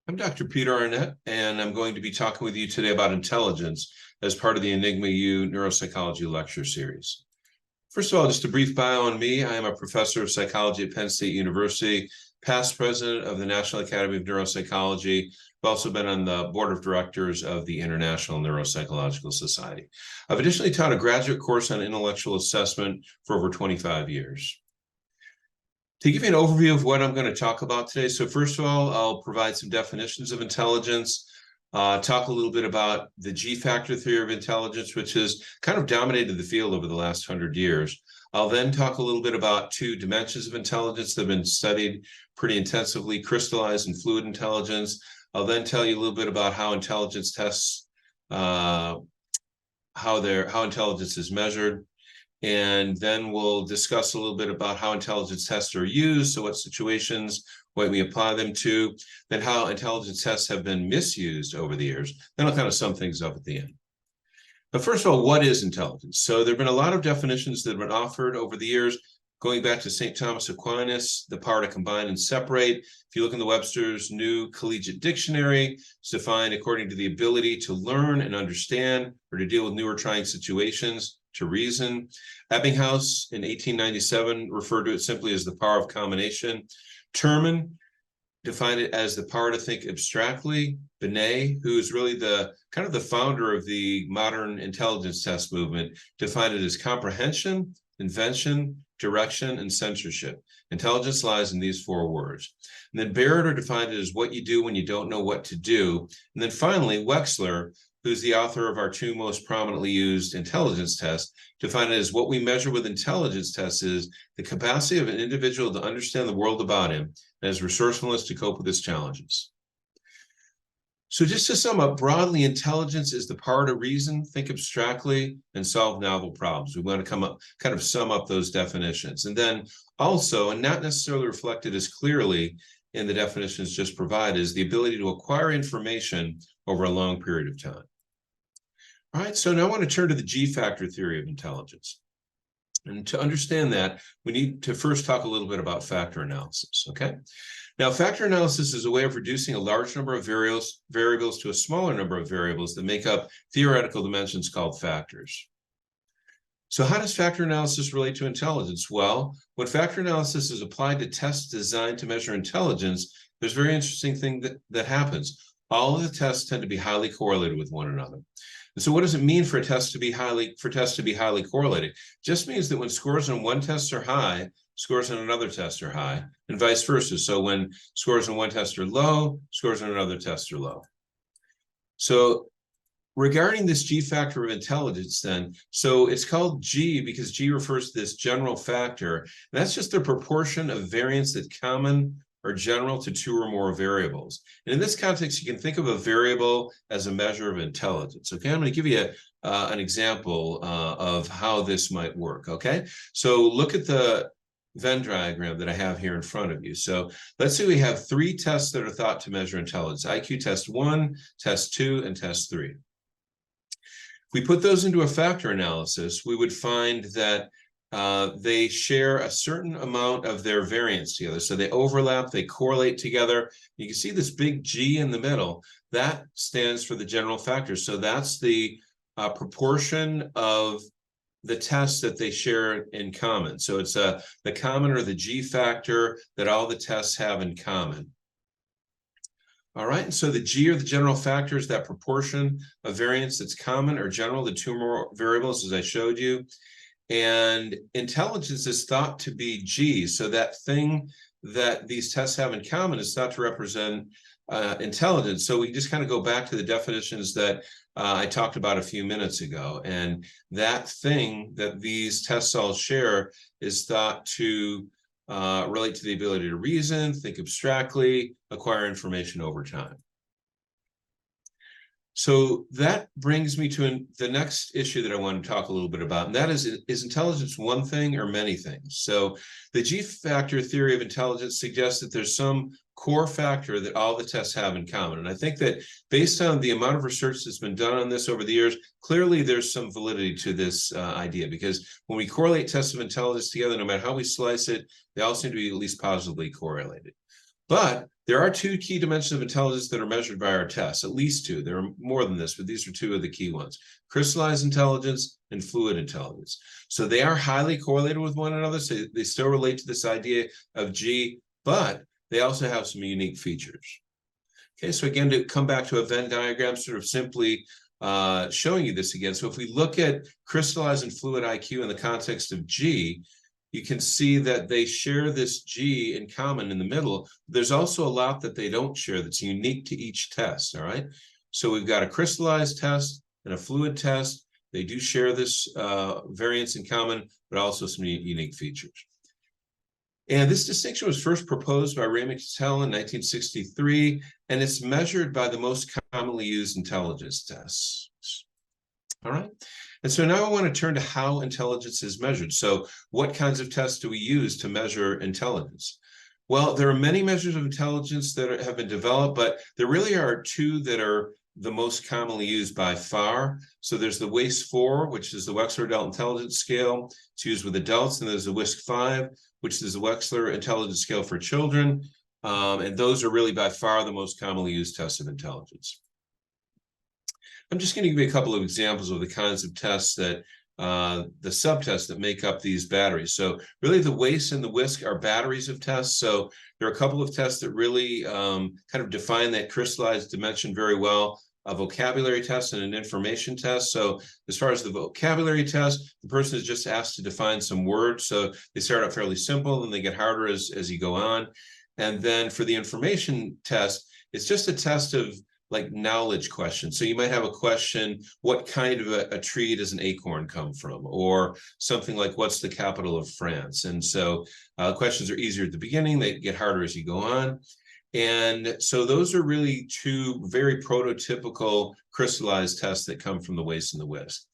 I'm Dr. Peter Arnett, and I'm going to be talking with you today about intelligence as part of the ENIGMA-U neuropsychology lecture series. First of all, just a brief bio on me. I am a professor of psychology at Penn State University, past president of the National Academy of Neuropsychology. I've also been on the board of directors of the International Neuropsychological Society. I've additionally taught a graduate course on intellectual assessment for over 25 years. To give you an overview of what I'm going to talk about today, so first of all, I'll provide some definitions of intelligence, talk a little bit about the G-factor theory of intelligence, which has kind of dominated the field over the last 100 years. I'll then talk a little bit about two dimensions of intelligence that have been studied pretty intensively, crystallized and fluid intelligence. I'll then tell you a little bit about how intelligence tests, how intelligence is measured. And then we'll discuss a little bit about how intelligence tests are used, so what situations, what we apply them to, then how intelligence tests have been misused over the years. Then I'll kind of sum things up at the end. But first of all, what is intelligence? So there have been a lot of definitions that have been offered over the years, going back to St. Thomas Aquinas, the power to combine and separate. If you look in the Webster's New Collegiate Dictionary, it's defined according to the ability to learn and understand or to deal with new or trying situations, to reason. Ebbinghaus in 1897 referred to it simply as the power of combination. Terman defined it as the power to think abstractly. Binet, who is really the kind of the founder of the modern intelligence test movement, defined it as comprehension, invention, direction, and censorship. Intelligence lies in these four words. And then Berrider defined it as what you do when you don't know what to do. And then finally, Wechsler, who's the author of our two most prominently used intelligence tests, defined it as what we measure with intelligence tests is the capacity of an individual to understand the world about him and his resourcefulness to cope with its challenges. So just to sum up, broadly, intelligence is the power to reason, think abstractly, and solve novel problems. We want to kind of sum up those definitions. And then also, and not necessarily reflected as clearly in the definitions just provided, is the ability to acquire information over a long period of time. All right, so now I want to turn to the G-factor theory of intelligence. And to understand that, we need to first talk a little bit about factor analysis, okay? Now, factor analysis is a way of reducing a large number of variables to a smaller number of variables that make up theoretical dimensions called factors. So how does factor analysis relate to intelligence? Well, when factor analysis is applied to tests designed to measure intelligence, there's a very interesting thing that happens. All of the tests tend to be highly correlated with one another. And so what does it mean for tests to be highly correlated? It just means that when scores on one test are high, scores on another test are high, and vice versa. So when scores on one test are low, scores on another test are low. So regarding this G factor of intelligence then, so it's called G because G refers to this general factor. And that's just the proportion of variance that's common or general to two or more variables. And in this context, you can think of a variable as a measure of intelligence. Okay, I'm going to give you an example of how this might work. Okay, so look at the Venn diagram that I have here in front of you. So let's say we have three tests that are thought to measure intelligence: IQ test 1, test 2, and test 3. If we put those into a factor analysis, we would find that they share a certain amount of their variance together. So they overlap, they correlate together. You can see this big G in the middle. That stands for the general factor. So that's the proportion of the tests that they share in common. So it's the common or the G factor that all the tests have in common. All right, and so the G or the general factor is that proportion of variance that's common or general to two or more variables, as I showed you. And intelligence is thought to be G. So that thing that these tests have in common is thought to represent intelligence. So we just kind of go back to the definitions that I talked about a few minutes ago. And that thing that these tests all share is thought to relate to the ability to reason, think abstractly, acquire information over time. So that brings me to the next issue that I want to talk a little bit about, and that is intelligence one thing or many things? So the G-factor theory of intelligence suggests that there's some core factor that all the tests have in common. And I think that based on the amount of research that's been done on this over the years, clearly there's some validity to this idea, because when we correlate tests of intelligence together, no matter how we slice it, they all seem to be at least positively correlated. But There are two key dimensions of intelligence that are measured by our tests, at least two. There are more than this, but these are two of the key ones: crystallized intelligence and fluid intelligence. So they are highly correlated with one another. So they still relate to this idea of G, but they also have some unique features. Okay, so again, to come back to a Venn diagram, sort of simply showing you this again. So if we look at crystallized and fluid IQ in the context of G, you can see that they share this G in common in the middle. There's also a lot that they don't share that's unique to each test, all right? So we've got a crystallized test and a fluid test. They do share this variance in common, but also some unique features. And this distinction was first proposed by Raymond Cattell in 1963, and it's measured by the most commonly used intelligence tests. All right. And so now I want to turn to how intelligence is measured. So what kinds of tests do we use to measure intelligence? Well, there are many measures of intelligence that have been developed, but there really are two that are the most commonly used by far. So there's the WAIS-4, which is the Wechsler Adult Intelligence Scale. It's used with adults, and there's the WISC-5, which is the Wechsler Intelligence Scale for children. And those are really by far the most commonly used tests of intelligence. I'm just going to give you a couple of examples of the kinds of tests that the subtests that make up these batteries. So really the WAIS and the WISC are batteries of tests. So there are a couple of tests that really kind of define that crystallized dimension very well: a vocabulary test and an information test. So as far as the vocabulary test, the person is just asked to define some words. So they start out fairly simple and they get harder as you go on. And then for the information test, it's just a test of like knowledge questions. So you might have a question: what kind of a tree does an acorn come from? Or something like, what's the capital of France? And so questions are easier at the beginning, they get harder as you go on. And so those are really two very prototypical crystallized tests that come from the WAIS and the WISC.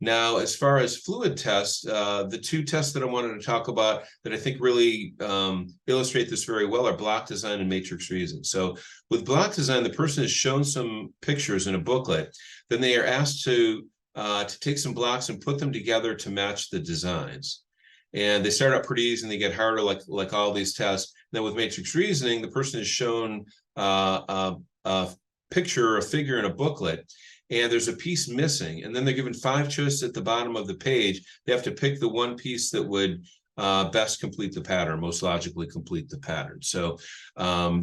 Now, as far as fluid tests, the two tests that I wanted to talk about that I think really illustrate this very well are block design and matrix reasoning. So with block design, the person is shown some pictures in a booklet. Then they are asked to take some blocks and put them together to match the designs. And they start out pretty easy and they get harder, like all these tests. Then with matrix reasoning, the person is shown a picture or a figure in a booklet, and there's a piece missing, and then they're given 5 choices at the bottom of the page. They have to pick the one piece that would best complete the pattern, most logically complete the pattern. So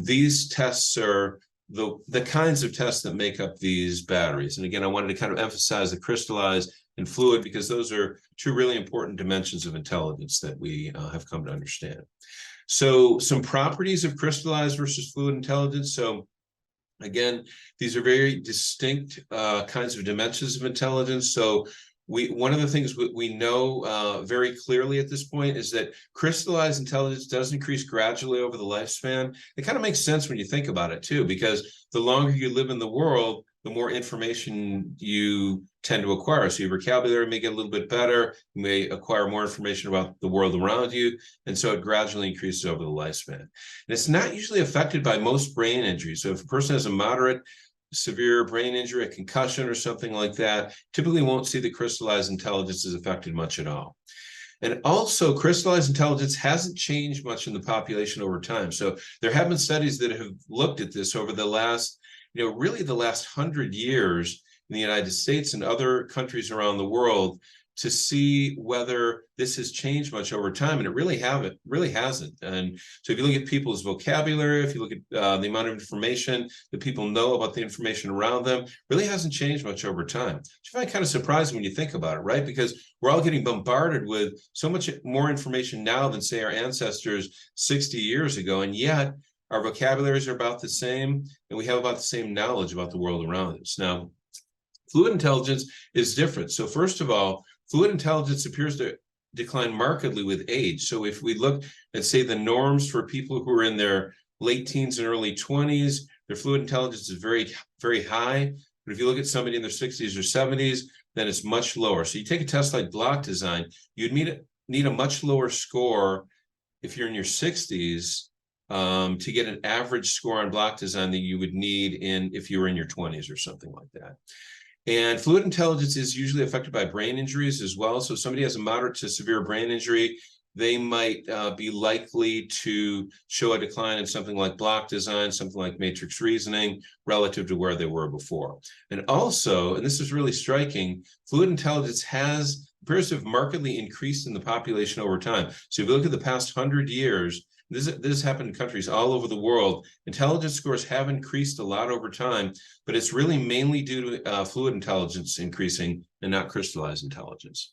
these tests are the kinds of tests that make up these batteries. And again, I wanted to kind of emphasize the crystallized and fluid because those are two really important dimensions of intelligence that we have come to understand. So some properties of crystallized versus fluid intelligence. So again, these are very distinct kinds of dimensions of intelligence. So one of the things we know very clearly at this point is that crystallized intelligence does increase gradually over the lifespan. It kind of makes sense when you think about it too, because the longer you live in the world, the more information you tend to acquire. So your vocabulary may get a little bit better, you may acquire more information about the world around you, and so it gradually increases over the lifespan. And it's not usually affected by most brain injuries. So if a person has a moderate, severe brain injury, a concussion or something like that, typically won't see the crystallized intelligence is affected much at all. And also, crystallized intelligence hasn't changed much in the population over time. So there have been studies that have looked at this over the last, really the last 100 years in the United States and other countries around the world to see whether this has changed much over time, and it really hasn't. And so if you look at people's vocabulary, if you look at the amount of information that people know about the information around them, really hasn't changed much over time. Which I find kind of surprising when you think about it, right? Because we're all getting bombarded with so much more information now than, say, our ancestors 60 years ago, and yet our vocabularies are about the same, and we have about the same knowledge about the world around us. Now, fluid intelligence is different. So first of all, fluid intelligence appears to decline markedly with age. So if we look at, say, the norms for people who are in their late teens and early 20s, their fluid intelligence is very, very high. But if you look at somebody in their 60s or 70s, then it's much lower. So you take a test like block design, you'd need a much lower score if you're in your 60s to get an average score on block design that you would need if you were in your 20s or something like that. And fluid intelligence is usually affected by brain injuries as well. So if somebody has a moderate to severe brain injury, they might be likely to show a decline in something like block design, something like matrix reasoning, relative to where they were before. And also, and this is really striking, fluid intelligence appears to have markedly increased in the population over time. So if you look at the past 100 years, this happened in countries all over the world. Intelligence scores have increased a lot over time, but it's really mainly due to fluid intelligence increasing and not crystallized intelligence.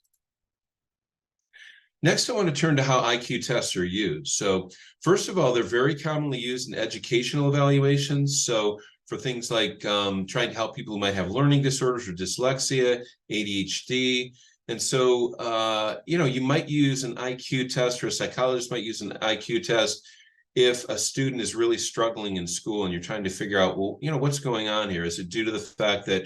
Next, I want to turn to how IQ tests are used. So first of all, they're very commonly used in educational evaluations. So for things like trying to help people who might have learning disorders or dyslexia, ADHD. And so, you might use an IQ test, or a psychologist might use an IQ test if a student is really struggling in school and you're trying to figure out, well, what's going on here? Is it due to the fact that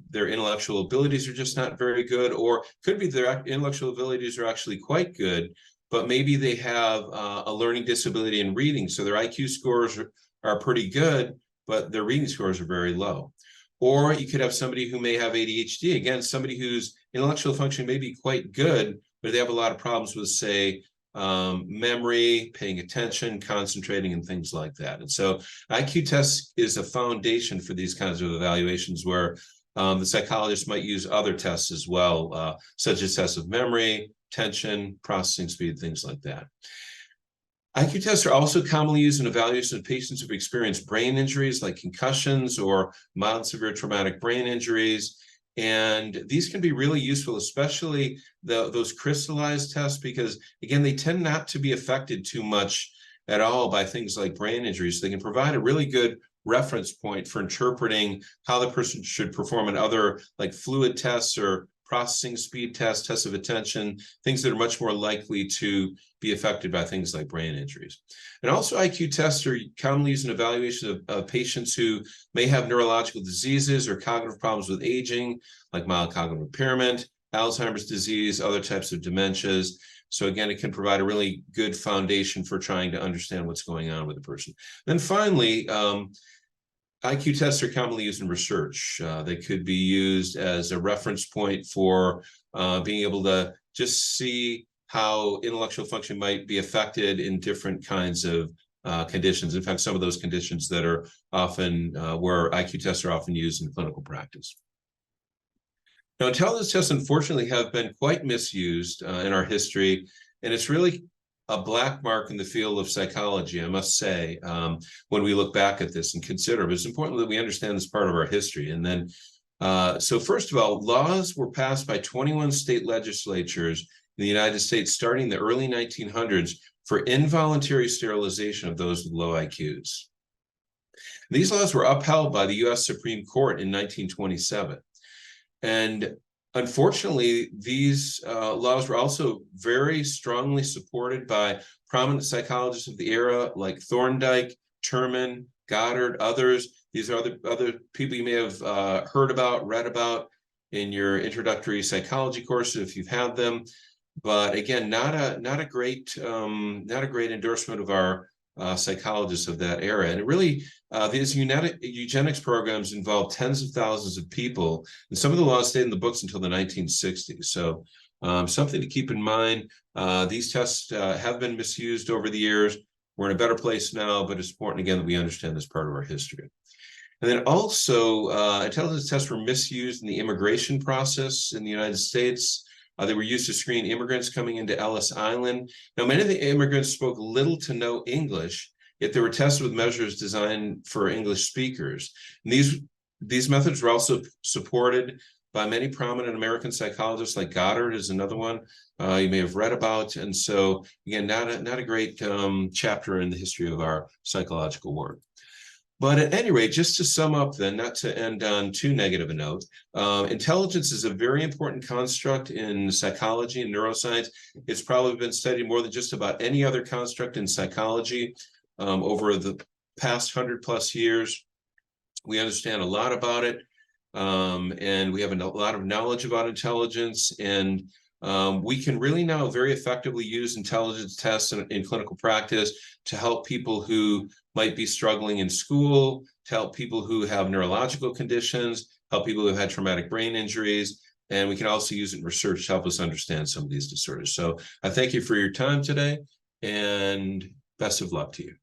their intellectual abilities are just not very good, or could be their intellectual abilities are actually quite good, but maybe they have a learning disability in reading, so their IQ scores are pretty good, but their reading scores are very low. Or you could have somebody who may have ADHD, again, somebody whose intellectual function may be quite good, but they have a lot of problems with, say, memory, paying attention, concentrating, and things like that. And so IQ test is a foundation for these kinds of evaluations, where the psychologist might use other tests as well, such as tests of memory, attention, processing speed, things like that. IQ tests are also commonly used in evaluation of patients who've experienced brain injuries like concussions or mild and severe traumatic brain injuries. And these can be really useful, especially those crystallized tests, because again, they tend not to be affected too much at all by things like brain injuries. So they can provide a really good reference point for interpreting how the person should perform in other like fluid tests or processing speed tests, tests of attention, things that are much more likely to be affected by things like brain injuries. And also IQ tests are commonly used in evaluation of patients who may have neurological diseases or cognitive problems with aging, like mild cognitive impairment, Alzheimer's disease, other types of dementias. So again, it can provide a really good foundation for trying to understand what's going on with the person. Then finally, IQ tests are commonly used in research. They could be used as a reference point for being able to just see how intellectual function might be affected in different kinds of conditions. In fact, some of those conditions that are often where IQ tests are often used in clinical practice. Now, intelligence tests, unfortunately, have been quite misused in our history, and it's really a black mark in the field of psychology, I must say, when we look back at this and consider. But it's important that we understand this part of our history. And then, so first of all, laws were passed by 21 state legislatures in the United States starting in the early 1900s for involuntary sterilization of those with low IQs. These laws were upheld by the U.S. Supreme Court in 1927. And unfortunately, these laws were also very strongly supported by prominent psychologists of the era, like Thorndike, Terman, Goddard, others. These are other people you may have heard about, read about in your introductory psychology courses if you've had them. But again, not a great endorsement of our psychologists of that era. And it really, these eugenics programs involved tens of thousands of people, and some of the laws stayed in the books until the 1960s. So something to keep in mind. These tests have been misused over the years. We're in a better place now, but it's important, again, that we understand this part of our history. And then also, intelligence tests were misused in the immigration process in the United States. They were used to screen immigrants coming into Ellis Island. Now, many of the immigrants spoke little to no English, yet they were tested with measures designed for English speakers. And these methods were also supported by many prominent American psychologists, like Goddard is another one you may have read about. And so, again, not a great chapter in the history of our psychological work. But at any rate, just to sum up then, not to end on too negative a note, intelligence is a very important construct in psychology and neuroscience. It's probably been studied more than just about any other construct in psychology over the past 100+ years. We understand a lot about it, and we have a lot of knowledge about intelligence, and we can really now very effectively use intelligence tests in clinical practice to help people who might be struggling in school, to help people who have neurological conditions, help people who have had traumatic brain injuries. And we can also use it in research to help us understand some of these disorders. So I thank you for your time today, and best of luck to you.